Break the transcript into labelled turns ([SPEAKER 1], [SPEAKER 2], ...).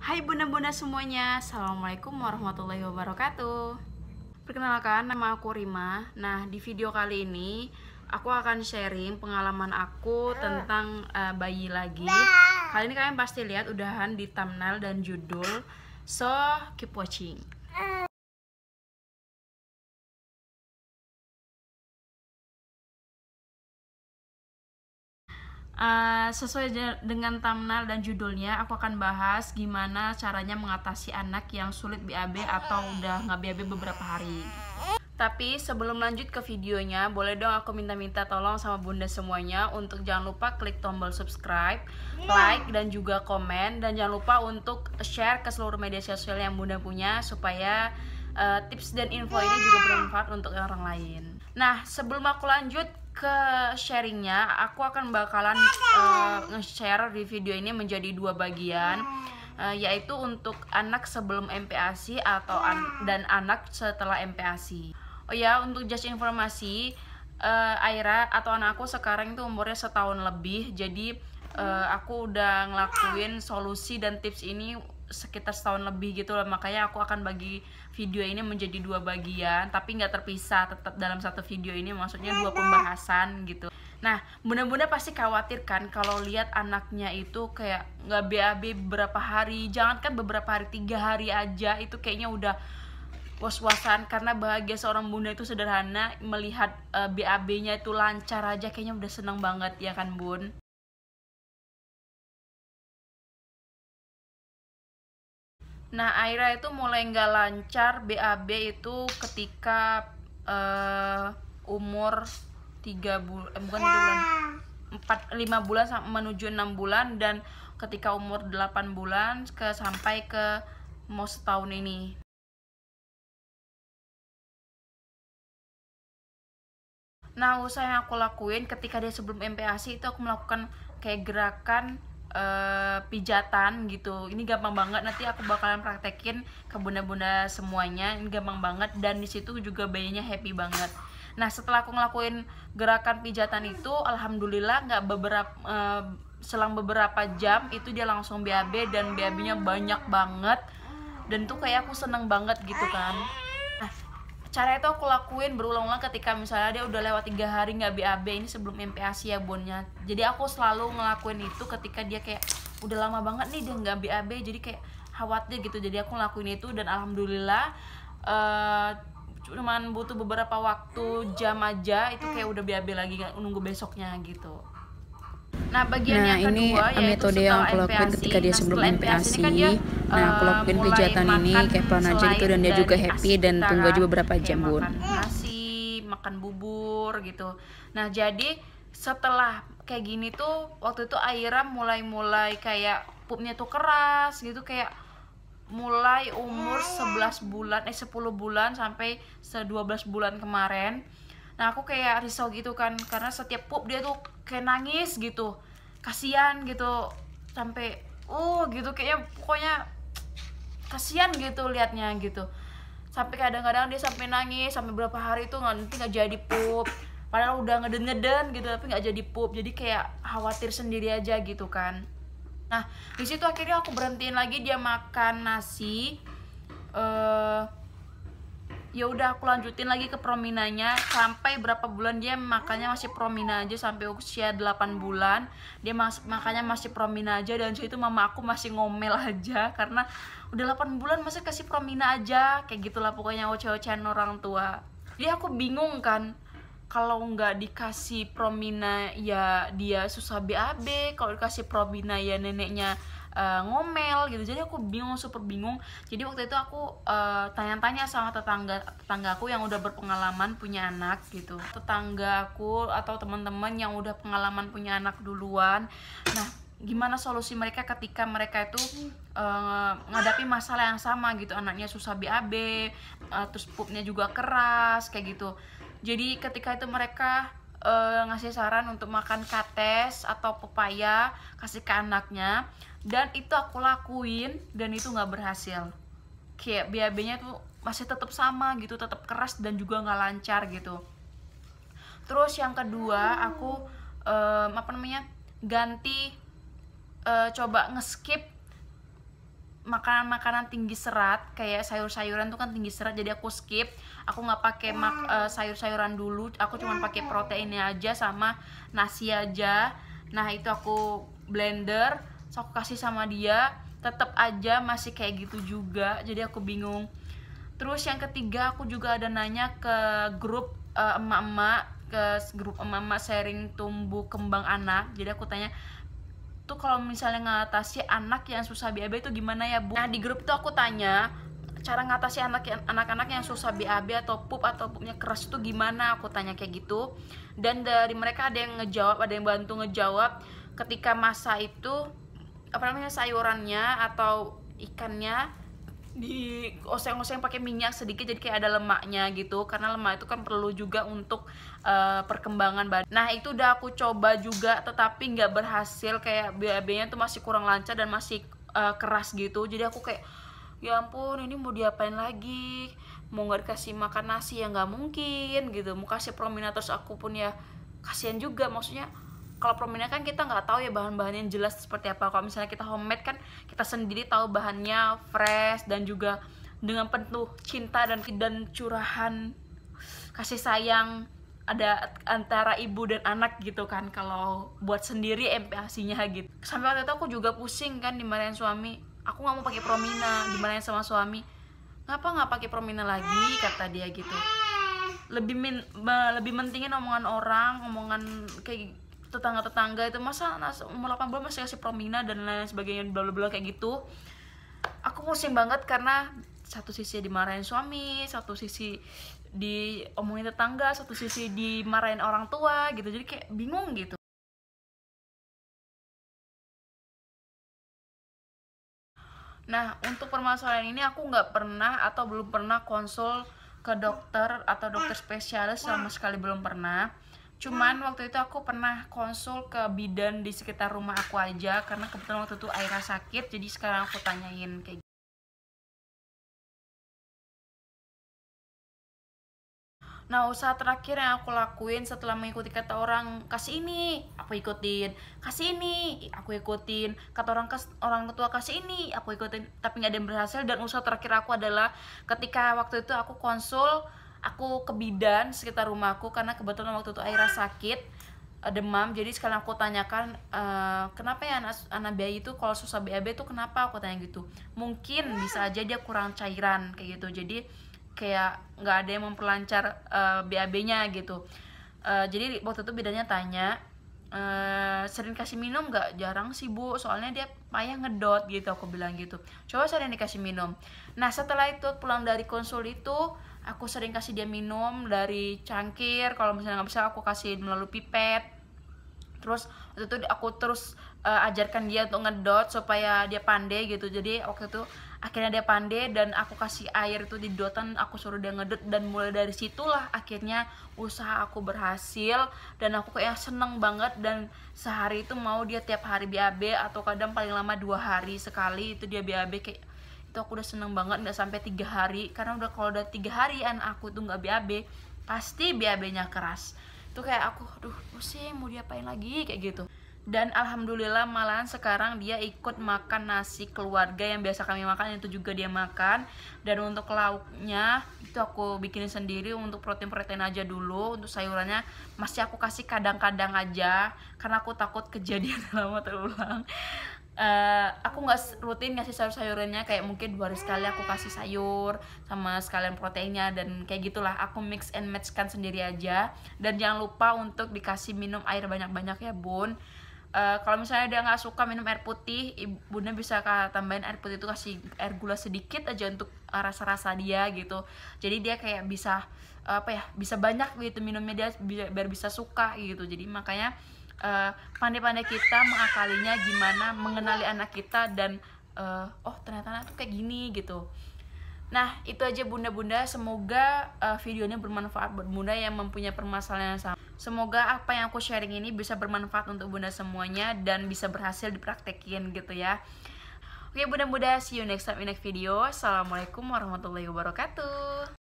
[SPEAKER 1] Hai bunda-bunda semuanya, Assalamualaikum warahmatullahi wabarakatuh. Perkenalkan, nama aku Rima. Nah, di video kali ini aku akan sharing pengalaman aku tentang bayi lagi. Kali ini kalian pasti lihat udahan di thumbnail dan judul. So, keep watching. Sesuai dengan thumbnail dan judulnya, aku akan bahas gimana caranya mengatasi anak yang sulit BAB atau udah nggak BAB beberapa hari. Tapi sebelum lanjut ke videonya, boleh dong aku minta tolong sama bunda semuanya untuk jangan lupa klik tombol subscribe, like, dan juga komen. Dan jangan lupa untuk share ke seluruh media sosial yang bunda punya supaya tips dan info ini juga bermanfaat untuk orang lain. Nah, sebelum aku lanjut ke sharingnya, aku akan bakalan nge-share di video ini menjadi dua bagian, yaitu untuk anak sebelum MPASI atau dan anak setelah MPASI. Oh ya, untuk just informasi, Aira atau anak aku sekarang itu umurnya setahun lebih, jadi aku udah ngelakuin solusi dan tips ini sekitar setahun lebih gitu loh. Makanya aku akan bagi video ini menjadi dua bagian, tapi nggak terpisah, tetap dalam satu video ini, maksudnya dua pembahasan gitu. Nah, bunda-bunda pasti khawatir kan kalau lihat anaknya itu kayak nggak BAB beberapa hari, jangankan beberapa hari, 3 hari aja itu kayaknya udah was-wasan. Karena bahagia seorang bunda itu sederhana, melihat BAB-nya itu lancar aja kayaknya udah seneng banget ya kan bun. Nah, Aira itu mulai nggak lancar BAB itu ketika umur 3 bulan, bukan 3 bulan, 5 bulan menuju 6 bulan, dan ketika umur 8 bulan sampai ke mau setahun ini. Nah, usaha yang aku lakuin ketika dia sebelum MPASI itu aku melakukan kayak gerakan pijatan gitu. Ini gampang banget, nanti aku bakalan praktekin ke bunda-bunda semuanya. Ini gampang banget dan disitu juga bayinya happy banget. Nah, setelah aku ngelakuin gerakan pijatan itu, alhamdulillah nggak selang beberapa jam itu dia langsung BAB dan BAB-nya banyak banget. Dan tuh kayak aku seneng banget gitu kan. Nah, cara itu aku lakuin berulang-ulang ketika misalnya dia udah lewat 3 hari nggak BAB, ini sebelum MPASI ya bonnya. Jadi aku selalu ngelakuin itu ketika dia kayak udah lama banget nih dia nggak BAB, jadi kayak khawatir gitu. Jadi aku ngelakuin itu dan alhamdulillah cuman butuh beberapa waktu jam aja itu kayak udah BAB lagi, nggak nunggu besoknya gitu. Nah, bagian yang kedua
[SPEAKER 2] ini metode yang aku lakuin ketika dia sebelum MPASI. Nah, aku lakuin pijatan ini kayak pelan aja gitu dan dia juga happy dan tunggu aja beberapa jam bun.
[SPEAKER 1] Makan nasi, makan bubur gitu. Nah, jadi setelah kayak gini tuh waktu itu Aira mulai kayak pupnya tuh keras gitu, kayak mulai umur 11 bulan 10 bulan sampai 12 bulan kemarin. Nah, aku kayak risau gitu kan, karena setiap pup dia tuh kayak nangis gitu, kasihan gitu, sampai gitu kayaknya pokoknya kasihan gitu liatnya gitu. Sampai kadang-kadang dia sampai nangis sampai berapa hari tuh nanti nggak jadi pup, padahal udah ngeden gitu tapi nggak jadi pup. Jadi kayak khawatir sendiri aja gitu kan. Nah, di situ akhirnya aku berhentiin lagi dia makan nasi. Ya udah aku lanjutin lagi ke prominanya sampai berapa bulan dia makannya masih promina aja, sampai usia 8 bulan dia makannya masih promina aja. Dan situ mama aku masih ngomel aja karena udah 8 bulan masih kasih promina aja, kayak gitulah pokoknya oceh-ocehan orang tua. Jadi aku bingung kan, kalau nggak dikasih promina ya dia susah BAB, kalau dikasih promina ya neneknya ngomel gitu. Jadi aku bingung, super bingung. Jadi waktu itu aku tanya-tanya sama tetanggaku yang udah berpengalaman punya anak gitu, tetanggaku atau teman-teman yang udah pengalaman punya anak duluan. Nah, gimana solusi mereka ketika mereka itu menghadapi masalah yang sama gitu, anaknya susah BAB, terus pupnya juga keras kayak gitu. Jadi ketika itu mereka ngasih saran untuk makan kates atau pepaya kasih ke anaknya, dan itu aku lakuin dan itu nggak berhasil. Kayak BAB-nya tuh masih tetap sama gitu, tetap keras dan juga nggak lancar gitu. Terus yang kedua aku ganti coba ngeskip makanan-makanan tinggi serat kayak sayur-sayuran tuh kan tinggi serat, jadi aku skip. Aku nggak pakai sayur-sayuran dulu, aku cuma pakai proteinnya aja sama nasi aja. Nah itu aku blender, so aku kasih sama dia, tetap aja masih kayak gitu juga, jadi aku bingung. Terus yang ketiga, aku juga ada nanya ke grup emak-emak, sharing tumbuh kembang anak. Jadi aku tanya tuh, kalau misalnya ngatasi anak yang susah BAB itu gimana ya Bu? Nah di grup itu aku tanya cara ngatasi anak-anak yang susah BAB atau pupnya keras itu gimana, aku tanya kayak gitu. Dan dari mereka ada yang ngejawab, ada yang bantu ngejawab ketika masa itu sayurannya atau ikannya di oseng-oseng pakai minyak sedikit, jadi kayak ada lemaknya gitu, karena lemak itu kan perlu juga untuk perkembangan badan. Nah itu udah aku coba juga, tetapi nggak berhasil, kayak BAB-nya tuh masih kurang lancar dan masih keras gitu. Jadi aku kayak ya ampun, ini mau diapain lagi, mau nggak dikasih makan nasi ya nggak mungkin gitu, mau kasih Promina terus aku pun ya kasihan juga. Maksudnya kalau Promina kan kita nggak tahu ya bahan-bahan yang jelas seperti apa. Kalau misalnya kita homemade kan kita sendiri tahu bahannya fresh dan juga dengan penuh cinta dan curahan kasih sayang ada antara ibu dan anak gitu kan. Kalau buat sendiri MPASI-nya gitu. Sampai waktu itu aku juga pusing kan, dimarahin suami. Aku nggak mau pakai Promina, dimarahin sama suami. Ngapa nggak pakai Promina lagi, kata dia gitu. Lebih mentingin omongan orang, omongan kayak tetangga-tetangga itu, masa umur 8 bulan masih kasih Promina dan lain sebagainya, bla bla bla kayak gitu. Aku pusing banget karena satu sisi dimarahin suami, satu sisi diomongin tetangga, satu sisi dimarahin orang tua gitu. Jadi kayak bingung gitu. Nah untuk permasalahan ini aku nggak pernah atau belum pernah konsul ke dokter atau dokter spesialis, sama sekali belum pernah. Cuman waktu itu aku pernah konsul ke bidan di sekitar rumah aku aja, karena kebetulan waktu itu Aira sakit, jadi sekarang aku tanyain kayak gitu. Nah usaha terakhir yang aku lakuin setelah mengikuti kata orang, kasih ini, aku ikutin, kasih ini, aku ikutin, kata orang tua kasih ini, aku ikutin, tapi nggak ada yang berhasil. Dan usaha terakhir aku adalah ketika waktu itu aku konsul, aku ke bidan sekitar rumahku, karena kebetulan waktu itu Aira sakit demam. Jadi sekarang aku tanyakan kenapa ya anak bayi itu kalau susah BAB itu kenapa, aku tanya gitu. Mungkin bisa aja dia kurang cairan kayak gitu, jadi kayak nggak ada yang memperlancar BAB-nya gitu. Jadi waktu itu bidannya tanya, sering kasih minum nggak? Jarang sih Bu, soalnya dia payah ngedot gitu, aku bilang gitu. Coba sering dikasih minum. Nah setelah itu pulang dari konsul itu, aku sering kasih dia minum dari cangkir. Kalau misalnya nggak bisa, aku kasih melalui pipet. Terus waktu itu aku terus ajarkan dia untuk ngedot supaya dia pandai gitu. Jadi waktu itu akhirnya dia pandai, dan aku kasih air itu di dotan, aku suruh dia ngedot, dan mulai dari situlah akhirnya usaha aku berhasil. Dan aku kayak seneng banget, dan sehari itu mau dia tiap hari BAB, atau kadang paling lama 2 hari sekali itu dia BAB. Kayak itu aku udah seneng banget, nggak sampai 3 hari, karena udah kalau udah 3 hari anak aku tuh nggak BAB, pasti BAB-nya keras. Itu kayak aku, aduh pusing, mau diapain lagi kayak gitu. Dan alhamdulillah malahan sekarang dia ikut makan nasi keluarga yang biasa kami makan, itu juga dia makan. Dan untuk lauknya itu aku bikinin sendiri, untuk protein aja dulu. Untuk sayurannya masih aku kasih kadang-kadang aja, karena aku takut kejadian lama terulang. Aku nggak rutin ngasih sayur-sayurannya, kayak mungkin 2 hari sekali aku kasih sayur sama sekalian proteinnya, dan kayak gitulah aku mix and match kan sendiri aja. Dan jangan lupa untuk dikasih minum air banyak-banyak ya Bun. Kalau misalnya dia nggak suka minum air putih, Bunda bisa tambahin air putih itu, kasih air gula sedikit aja untuk rasa-rasa dia gitu. Jadi dia kayak bisa bisa banyak gitu minumnya, dia biar bisa suka gitu. Jadi makanya pandai-pandai kita mengakalinya, gimana mengenali anak kita, dan oh ternyata anak tuh kayak gini gitu. Nah itu aja bunda-bunda, semoga videonya bermanfaat buat bunda yang mempunyai permasalahan yang sama. Semoga apa yang aku sharing ini bisa bermanfaat untuk bunda semuanya, dan bisa berhasil dipraktekin gitu ya. Oke bunda-bunda, see you next time in next video. Assalamualaikum warahmatullahi wabarakatuh.